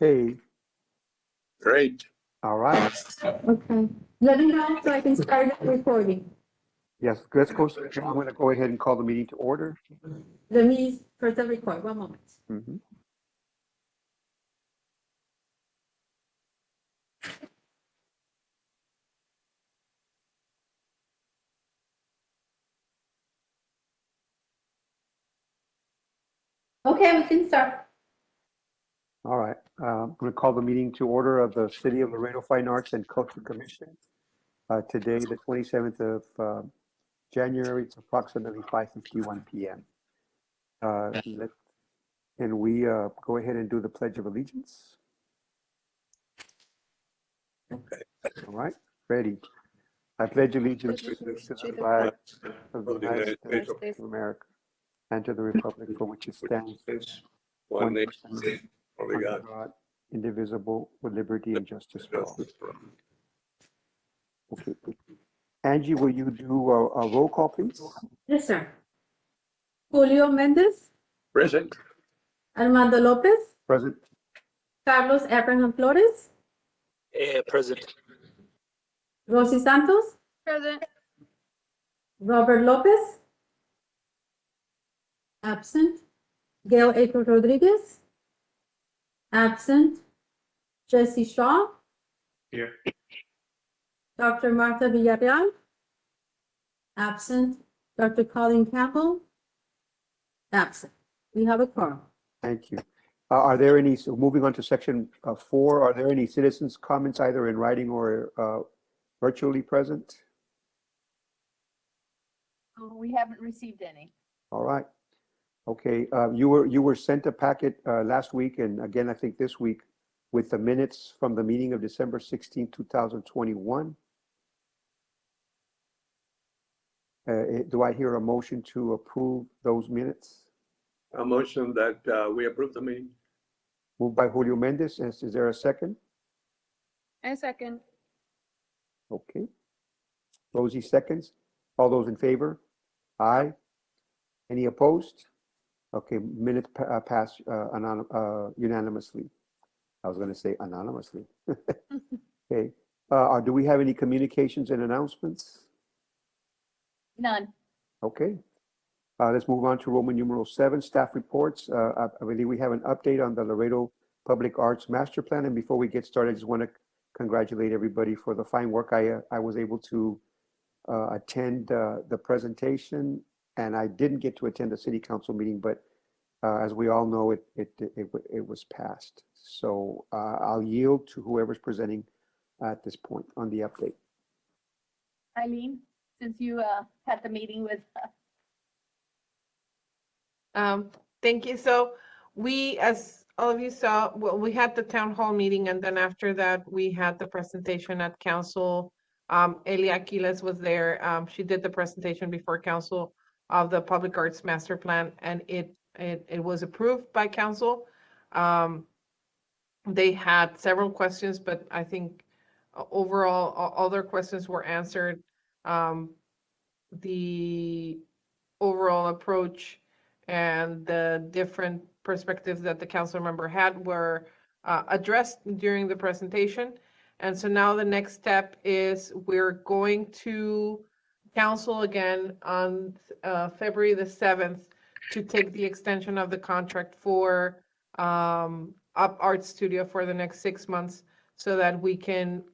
Okay, Great. all right. Okay, let me know so I can start the recording. Yes, let's go. I'm going to go ahead and call the meeting to order. Let me first record, one moment. Mhm. Okay, we can start. All right. I'm going to call the meeting to order of the City of Laredo Fine Arts and Culture Commission. Today, the 27th of January, it's approximately 5:51 p.m. Can we go ahead and do the Pledge of Allegiance? Okay. All right, ready. I pledge allegiance to the flag of the United States of America and to the republic for which it stands, One nation, nation, only under God. God, indivisible, with liberty and justice for all. Okay. Angie, will you do a roll call, please? Yes, sir. Julio Mendez, Present. Armando Lopez, Present. Carlos Abraham Flores, Present. Rosy Santos, Present. Robert Lopez, absent. Gail April Rodriguez, absent. Jesse Shaw, Here. Dr. Martha Villarreal, absent. Dr. Colin Campbell, absent. We have a quorum. Thank you. Are there any, so moving on to section 4, are there any citizens' comments either in writing or virtually present? We haven't received any. All right. Okay, you were sent a packet last week, and again, I think this week, with the minutes from the meeting of December 16, 2021. Do I hear a motion to approve those minutes? A motion that we approve the meeting. Moved by Julio Mendez. Is there a second? A second. Okay. Rosie seconds. All those in favor? Aye. Any opposed? Okay, minutes pass unanimously. I was going to say anonymously. Okay. Do we have any communications and announcements? None. Okay. Let's move on to Roman numeral 7, staff reports. I believe we have an update on the Laredo Public Arts Master Plan. And before we get started, I just want to congratulate everybody for the fine work. I was able to attend the presentation, and I didn't get to attend the city council meeting, but as we all know, it was passed. So I'll yield to whoever's presenting at this point on the update. Eileen, since you had the meeting with Thank you. So we, as all of you saw, well, we had the town hall meeting, and then after that, we had the presentation at council. Elia Aquiles was there. She did the presentation before council of the Public Arts Master Plan, and it was approved by council. They had several questions, but I think overall, all their questions were answered. The overall approach and the different perspectives that the council member had were addressed during the presentation. And so now the next step is we're going to council again on February the 7th to take the extension of the contract for Up Art Studio for the next 6 months so that we can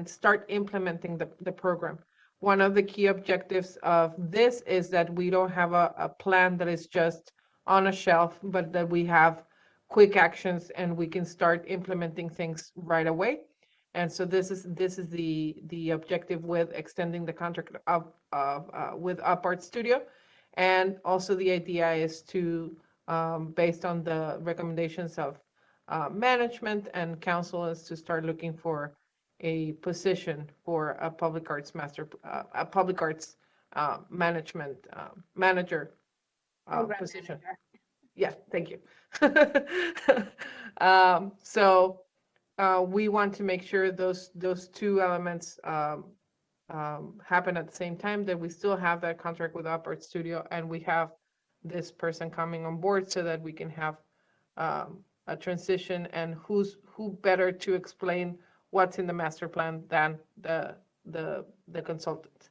start implementing the program. One of the key objectives of this is that we don't have a plan that is just on a shelf, but that we have quick actions and we can start implementing things right away. And so this is the objective with extending the contract with Up Art Studio. And also the idea is to, based on the recommendations of management and council, is to start looking for a position for a public arts management manager program position. manager. Yeah, thank you. So we want to make sure those two elements happen at the same time, that we still have that contract with Up Art Studio and we have this person coming on board so that we can have transition, and who better to explain what's in the master plan than the consultant.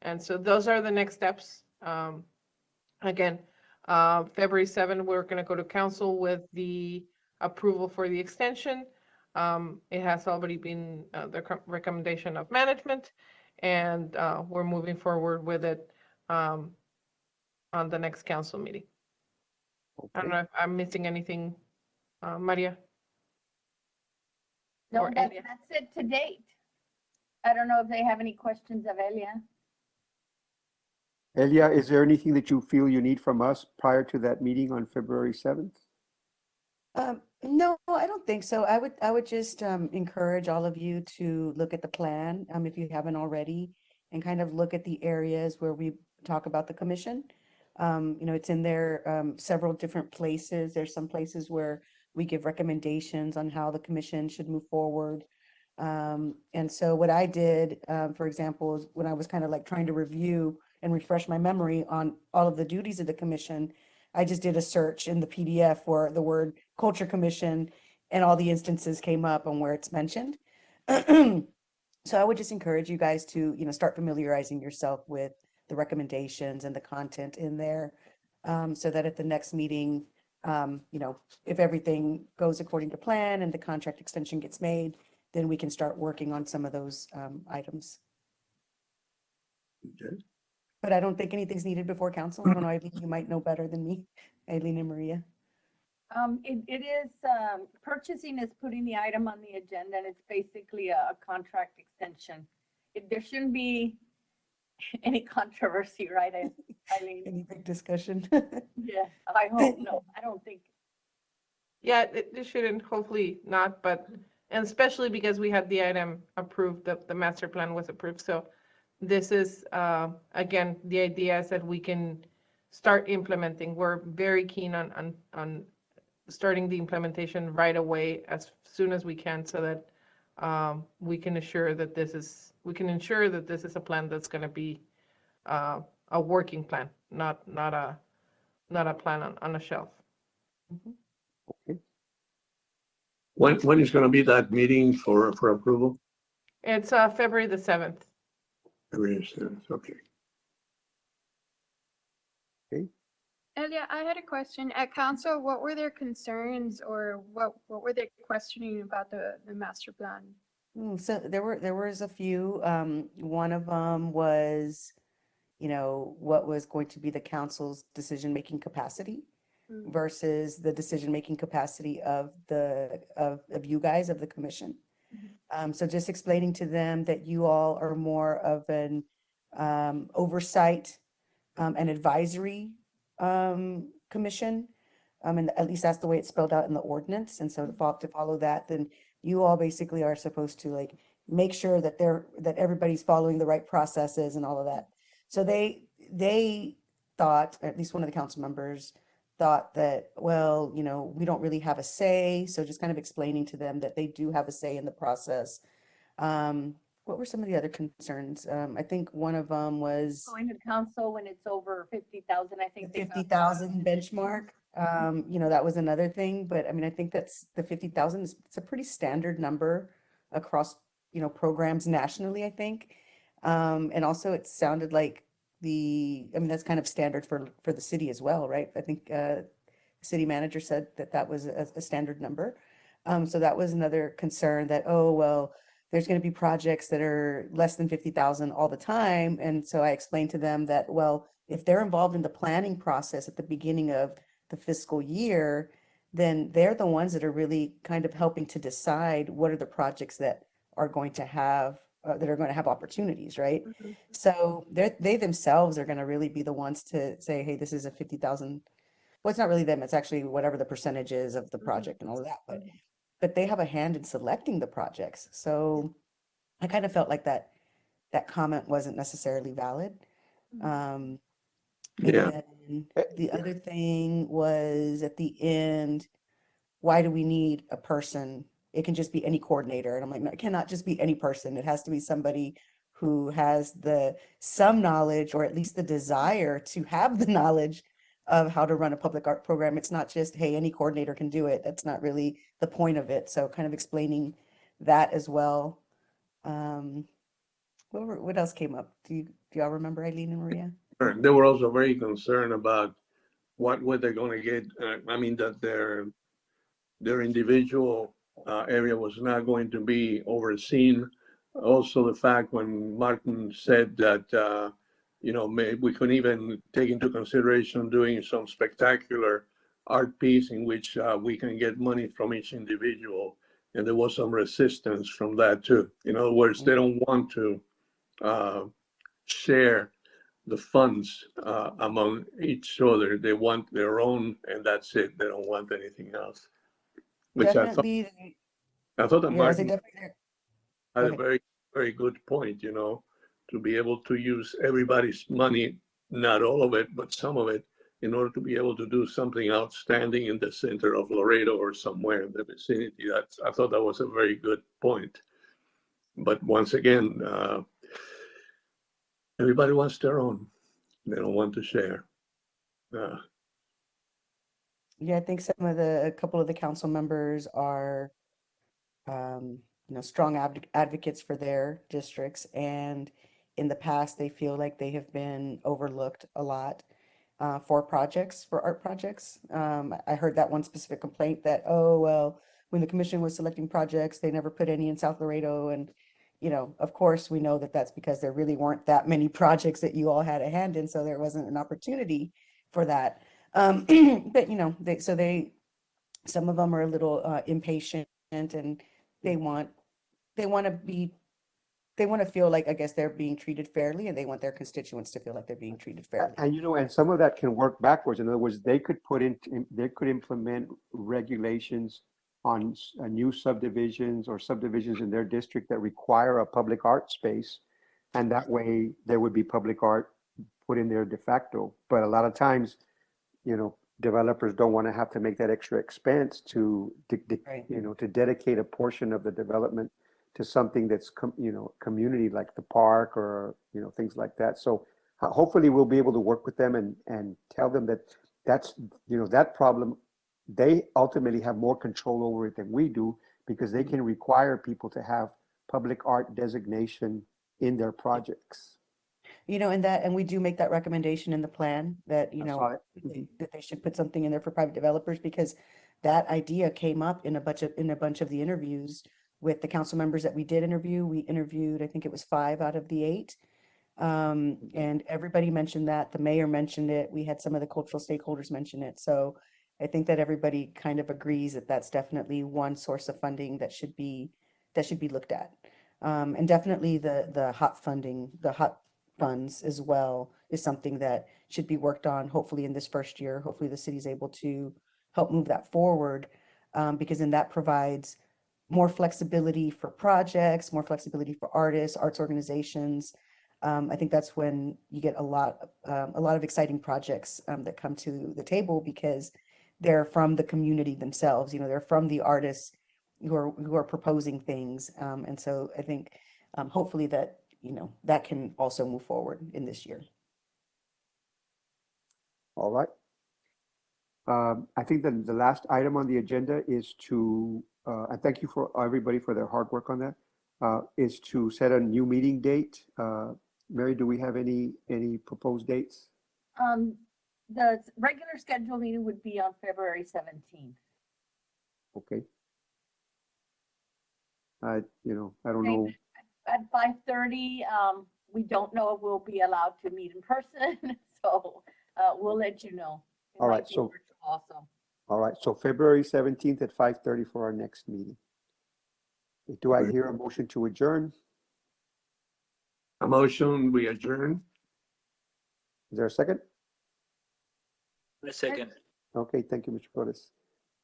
And so those are the next steps. Again, February 7, we're going to go to council with the approval for the extension. It has already been the recommendation of management, and we're moving forward with it on the next council meeting. I don't Okay. know if I'm missing anything, Maria? No, Or that, Elia. that's it to date. I don't know if they have any questions of Elia. Elia, is there anything that you feel you need from us prior to that meeting on February 7th? No, I don't think so. I would just encourage all of you to look at the plan, if you haven't already, and kind of look at the areas where we talk about the commission. It's in there several different places. There's some places where we give recommendations on how the commission should move forward. And so what I did, for example, is when I was kind of like trying to review and refresh my memory on all of the duties of the commission, I just did a search in the PDF for the word Culture Commission, and all the instances came up on where it's mentioned. So I would just encourage you guys to, start familiarizing yourself with the recommendations and the content in there, so that at the next meeting, if everything goes according to plan and the contract extension gets made, then we can start working on some of those items. Okay. But I don't think anything's needed before council. I don't know, Eileen, you might know better than me, Eileen and Maria. It is, purchasing is putting the item on the agenda, and it's basically a contract extension. There shouldn't be any controversy, right, Eileen? Any big discussion? Yes, I hope, no, I don't think. Yeah, it shouldn't, hopefully not, but, and especially because we had the item approved, the master plan was approved. So this is, again, the idea is that we can start implementing. We're very keen on starting the implementation right away as soon as we can, so that we can ensure that this is a plan that's going to be a working plan, not a plan on a shelf. When is going to be that meeting for approval? It's February the 7th. February 7th, okay. Elia, I had a question. At council, what were their concerns, or what were they questioning about the master plan? So there was a few. One of them was, what was going to be the council's decision-making capacity Mm. versus the decision-making capacity of you guys, of the commission. So just explaining to them that you all are more of an oversight and advisory commission. And at least that's the way it's spelled out in the ordinance. And so to follow that, then you all basically are supposed to like make sure that that everybody's following the right processes and all of that. So they thought, at least one of the council members thought that, well, we don't really have a say. So just kind of explaining to them that they do have a say in the process. What were some of the other concerns? I think one of them was Going to council when it's over 50,000, I the think. they got- 50,000 benchmark. That was another thing, but I mean, I think that's the 50,000 it's a pretty standard number across, programs nationally, I think. And also it sounded like that's kind of standard for the city as well, right? I think, the city manager said that was a standard number. So that was another concern that, oh, well, there's going to be projects that are less than 50,000 all the time. And so I explained to them that, well, if they're involved in the planning process at the beginning of the fiscal year, then they're the ones that are really kind of helping to decide what are the projects that are going to have opportunities, right? So they themselves are going to really be the ones to say, hey, this is a 50,000. Well, it's not really them, it's actually whatever the percentage is of the project and all of that, but they have a hand in selecting the projects. So I kind of felt like that comment wasn't necessarily valid. And Yeah. then the other thing was at the end, why do we need a person? It can just be any coordinator. And I'm like, no, it cannot just be any person. It has to be somebody who has some knowledge, or at least the desire to have the knowledge of how to run a public art program. It's not just, hey, any coordinator can do it. That's not really the point of it. So kind of explaining that as well. What else came up? Do y'all remember, Eileen and Maria? They were also very concerned about what were they going to get. I mean, that their individual area was not going to be overseen. Also, the fact when Martin said that, we could even take into consideration doing some spectacular art piece in which we can get money from each individual. And there was some resistance from that too. In other words, they don't want to share the funds among each other. They want their own, and that's it. They don't want anything else. Which Definitely, I thought that yeah, I say Martin definitely. had Go a ahead. very, very good point, to be able to use everybody's money, not all of it, but some of it, in order to be able to do something outstanding in the center of Laredo or somewhere in the vicinity. I thought that was a very good point. But once again, everybody wants their own. They don't want to share. Yeah, I think a couple of the council members are, strong advocates for their districts, and in the past, they feel like they have been overlooked a lot for art projects. I heard that one specific complaint that, oh, well, when the commission was selecting projects, they never put any in South Laredo, and of course, we know that that's because there really weren't that many projects that you all had a hand in, so there wasn't an opportunity for that. But some of them are a little impatient, and they want they want to be they want to feel like, I guess, they're being treated fairly, and they want their constituents to feel like they're being treated fairly. And some of that can work backwards. In other words, they could they could implement regulations on new subdivisions or subdivisions in their district that require a public art space. And that way there would be public art put in there de facto. But a lot of times, developers don't want to have to make that extra expense to Right. to dedicate a portion of the development to something that's community, like the park or things like that. So hopefully we'll be able to work with them and tell them that that's that problem, they ultimately have more control over it than we do, because they can require people to have public art designation in their projects. And we do make that recommendation in the plan that, I saw it. that they should put something in there for private developers, because that idea came up in a bunch of the interviews with the council members that we did interview. We interviewed, I think it was 5 out of the 8. And everybody mentioned that. The mayor mentioned it. We had some of the cultural stakeholders mention it. So I think that everybody kind of agrees that that's definitely one source of funding that should be looked at. And definitely the hot funds as well is something that should be worked on, hopefully in this first year. Hopefully the city's able to help move that forward, because then that provides more flexibility for projects, more flexibility for artists, arts organizations. I think that's when you get a lot of exciting projects that come to the table, because they're from the community themselves. They're from the artists who are proposing things, and so I think hopefully that that can also move forward in this year. All right. I think that the last item on the agenda is to, and thank you for everybody for their hard work on that, is to set a new meeting date. Mary, do we have any proposed dates? The regular scheduled meeting would be on February 17th. Okay. I don't know. At 5:30, we don't know if we'll be allowed to meet in person, so we'll let you know. It All might right, be so- virtual also. All right, so February 17th at 5:30 for our next meeting. Do I hear a motion to adjourn? A motion, we adjourn. Is there a second? A second. Okay, thank you, Mr. Flores.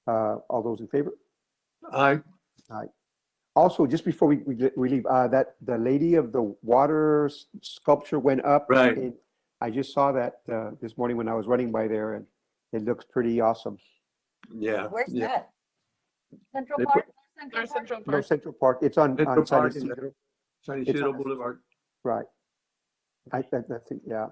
All those in favor? Aye. Also, just before we leave, that the Lady of the Water sculpture went up. Right. I just saw that this morning when I was running by there, and it looks pretty awesome. Yeah. Where's yeah. that? Central They Park? Our Central Park? Central No, Park. Central Park. It's on Central San Park in Isidro. San It's Isidro on- Boulevard. Right. I think, yeah.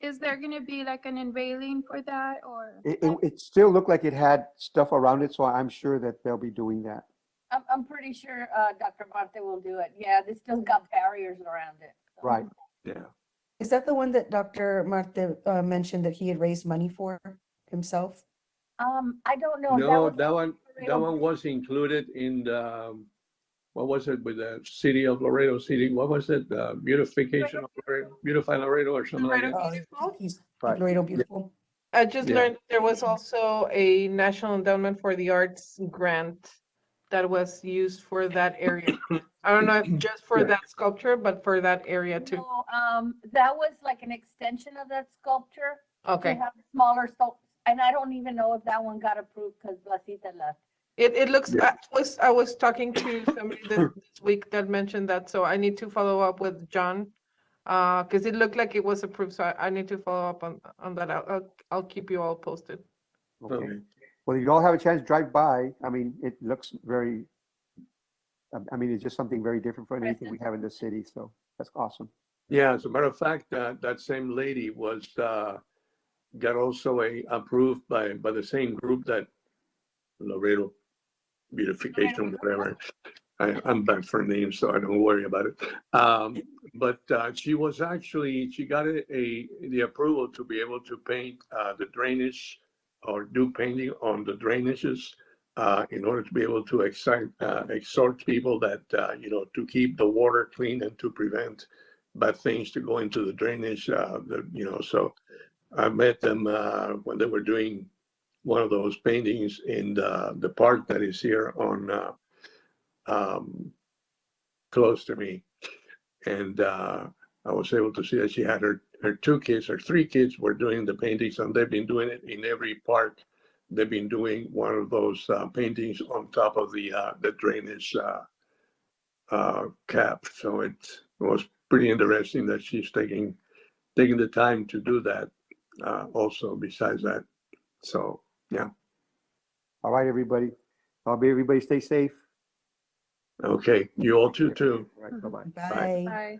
Is there gonna be like an unveiling for that or? It still looked like it had stuff around it, so I'm sure that they'll be doing that. I'm pretty sure, Dr. Marte will do it. Yeah, they still got barriers around it. so. Right. Yeah. Is that the one that Dr. Marte mentioned that he had raised money for himself? I don't know. No, was that one Laredo. was included in the, what was it with the city of Laredo City? What was it? Beautification of Laredo, Beautify Laredo or something like Laredo that? Beautiful? He's Right. Laredo Beautiful. I just Yeah. learned there was also a National Endowment for the Arts grant that was used for that area. I don't know if just for Yeah. that sculpture, but for that area too. No, that was like an extension of that sculpture to Okay. have smaller sculptures. And I don't even know if that one got approved because Blasita left. It looks, Yeah. I was talking to somebody this week that mentioned that, so I need to follow up with John. Because it looked like it was approved, so I need to follow up on that. I'll keep you all posted. Okay. Okay. Well, if you all have a chance, drive by. I mean, it looks very, I mean, it's just something very different from anything we have in the city. So that's awesome. Yeah, as a matter of fact, that same lady was, got also approved by the same group that Laredo Beautification, whatever. I'm bad for names, so I don't worry about it. But she was actually, she got the approval to be able to paint the drainage or do painting on the drainages in order to be able to exhort people that, to keep the water clean and to prevent bad things to go into the drainage. So I met them when they were doing one of those paintings in the park that is here on close to me. And I was able to see that she had her two kids, her three kids were doing the paintings, and they've been doing it in every park. They've been doing one of those paintings on top of the drainage cap. So it was pretty interesting that she's taking the time to do that also besides that. So, yeah. All right, everybody. Everybody stay safe. Okay. You all too. All right. Bye-bye. Bye. Bye.